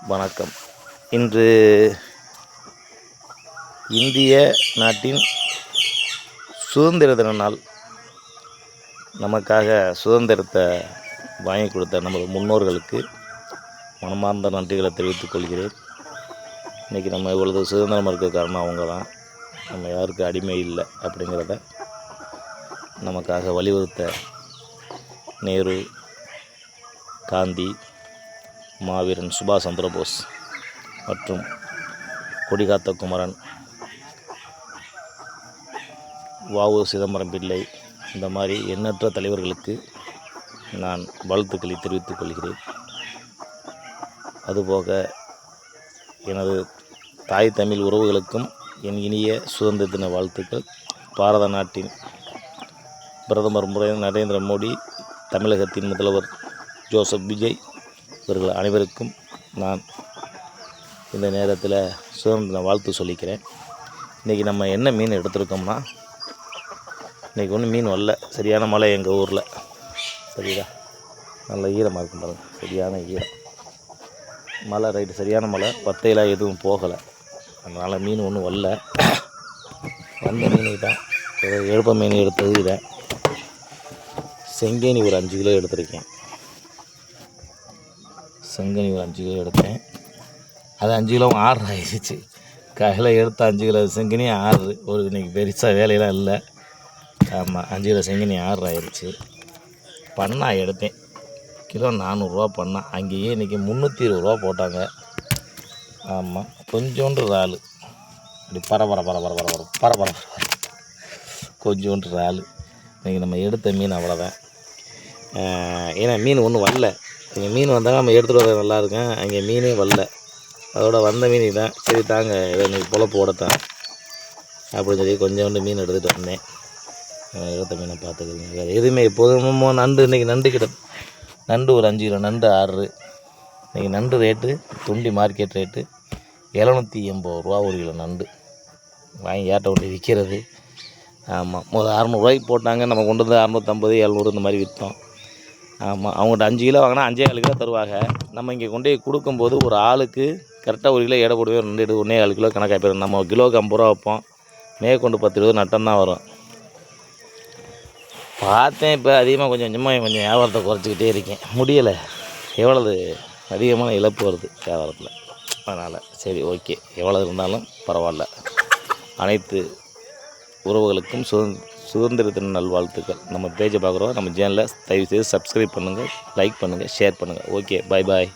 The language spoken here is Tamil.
வணக்கம். இன்று இந்திய நாட்டின் சுதந்திர தின நாள். நமக்காக சுதந்திரத்தை வாங்கி கொடுத்த நமது முன்னோர்களுக்கு மனமார்ந்த நன்றிகளை தெரிவித்துக் கொள்கிறேன். இன்றைக்கி நம்ம இவ்வளவு சுதந்திரம் இருக்க காரணம் அவங்க தான். நம்ம யாருக்கு அடிமை இல்லை அப்படிங்கிறத நமக்காக வலியுறுத்த நேரு, காந்தி, மாவீரன் சுபாஷ் சந்திரபோஸ் மற்றும் கொடிகாத்த குமரன், வ.உ. சிதம்பரம் பிள்ளை, இந்த மாதிரி எண்ணற்ற தலைவர்களுக்கு நான் வாழ்த்துக்களை தெரிவித்துக் கொள்கிறேன். அதுபோக எனது தாய் தமிழ் உறவுகளுக்கும் என் இனிய சுதந்திர தின வாழ்த்துக்கள். பாரத நாட்டின் பிரதமர் நரேந்திர மோடி, தமிழகத்தின் முதல்வர் ஜோசப் விஜய் இவர்கள் அனைவருக்கும் நான் இந்த நேரத்தில் சுதந்திர தின வாழ்த்து சொல்லிக்கிறேன். இன்றைக்கி நம்ம என்ன மீன் எடுத்துருக்கோம்னா, இன்றைக்கி ஒன்றும் மீன் வரல. சரியான மழை எங்கள் ஊரில், சரிதா, நல்ல ஈரமாக இருக்கும் பாருங்கள், சரியான ஈரம் மழை. ரைட்டு, சரியான மழை, வத்தையெல்லாம் எதுவும் போகலை, அதனால் மீன் ஒன்றும் வரல. வந்த மீன் தான் எழுப்ப மீன் எடுத்தது இதை. செங்கேனி ஒரு 5 கிலோ எடுத்திருக்கேன். செங்கனி ஒரு 5 கிலோ எடுத்தேன். அது 5 கிலோ 6 ஆயிடுச்சு. காலையில் எடுத்த 5 கிலோ செங்கனி 6. ஒரு இன்றைக்கி பெருசாக வேலையெல்லாம் இல்லை. ஆமாம், 5 கிலோ செங்கனி 6 ஆயிடுச்சு. பண்ணா எடுத்தேன், கிலோ 400 பண்ணா. அங்கேயே இன்றைக்கி 320 போட்டாங்க. ஆமாம், கொஞ்சோண்டு இறால், அப்படி பரபர கொஞ்சோண்டு இறால். இன்றைக்கி நம்ம எடுத்த மீன் அவ்வளோதான். ஏன்னா மீன் ஒன்றும் வரல. இங்கே மீன் வந்தால் நம்ம எடுத்துகிட்டு வர நல்லா இருக்கும். அங்கே மீனே வரல. அதோட வந்த மீன் தான். சரி தாங்க, இதை இன்றைக்கி பொழப்பு ஓடத்தான் அப்படின்னு சொல்லி கொஞ்சோண்டு மீன் எடுத்துகிட்டு வந்தேன். எடுத்த மீனை பார்த்துக்கிறீங்க. வேறு எதுவுமே எப்போதும் நண்டு. இன்றைக்கி நண்டு ஒரு 5 கிலோ நண்டு 6. இன்றைக்கி நண்டு ரேட்டு துண்டி மார்க்கெட் ரேட்டு 780 ஒரு கிலோ நண்டு வாங்கி ஏட்ட கொண்டு விற்கிறது. ஆமாம், முதல் 600 போட்டாங்க. நம்ம கொண்டு வந்து 650, 700 இந்த மாதிரி விற்றோம். ஆமாம், அவங்கள்ட்ட 5 கிலோ வாங்கினா 5,4 கிலோ தருவாங்க. நம்ம இங்கே கொண்டு போய் கொடுக்கும்போது ஒரு ஆளுக்கு கரெக்டாக 1 கிலோ எடை போடுவேன். 2 1,4 கிலோ கணக்காக போயிடும். நம்ம கிலோவுக்கு 50 ரூபா வைப்போம், மேற்கொண்டு 10-20 நட்டம் தான் வரும். பார்த்தேன் இப்போ அதிகமாக கொஞ்சம் வியாபாரத்தை குறைச்சிக்கிட்டே இருக்கேன், முடியலை. எவ்வளவு அதிகமான இழப்பு வருது வியாபாரத்தில். அதனால் சரி, ஓகே, எவ்வளோ இருந்தாலும் பரவாயில்ல. அனைத்து உறவுகளுக்கும் சுதந்திர தின நல்வாழ்த்துக்கள். நம்ம பேஜை பார்க்குறோம், நம்ம சேனலை தயவுசெய்து சப்ஸ்கிரைப் பண்ணுங்கள், லைக் பண்ணுங்கள், ஷேர் பண்ணுங்கள். ஓகே, பாய்.